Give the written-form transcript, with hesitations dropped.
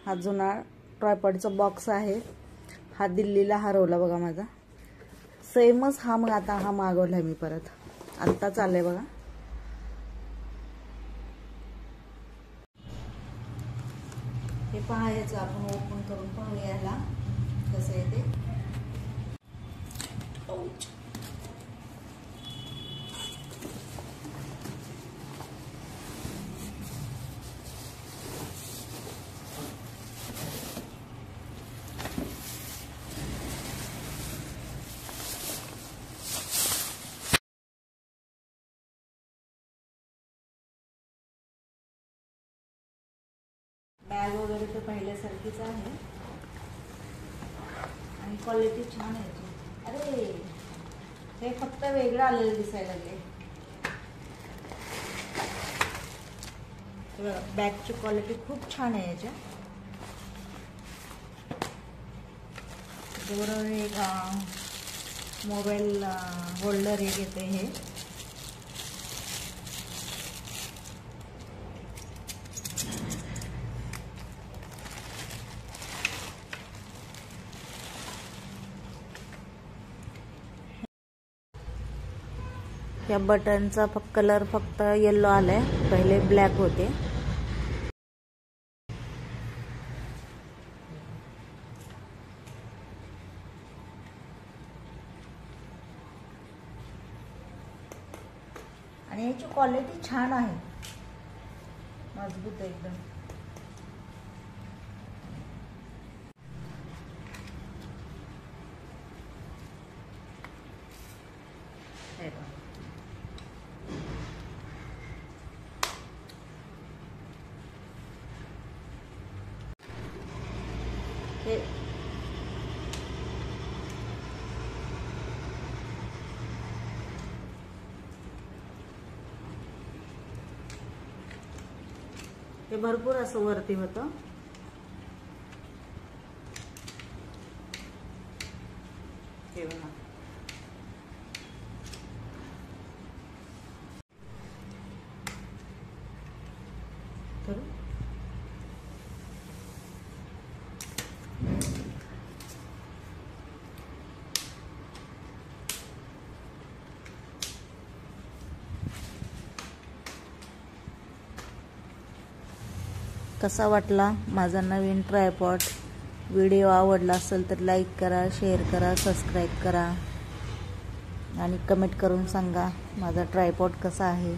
हा जुना ट्रायपॉडचा बॉक्स आहे, हा दिल्लीला हरवला बघा माझा। सेमच हा मग आता हा मागवलाय मी परत, आता चाललंय बघा। हे पहा, याचं आपण ओपन करून पाहूया याला कसं आहे ते। बॅग वगैरे तर पहिल्यासारखीच आहे आणि क्वालिटी छान आहे। अरे हे फक्त वेगळं आलेलं दिसायला लागले। बॅगची क्वालिटी खूप छान आहे याच्या। बरोबर एक मोबाईल होल्डर एक येते हे। या बटनचा कलर फक्त येलो आलाय, पहिले ब्लॅक होते। आणि याची क्वालिटी छान आहे, मजबूत आहे एकदम। हे भरपूर असं वरती होतं। हे बघा, कसा वाटला माझा नवीन ट्रायपॉड? व्हिडिओ आवडला असेल तर लाईक करा, शेअर करा, सबस्क्राईब करा आणि कमेंट करून सांगा माझा ट्रायपॉड कसा आहे।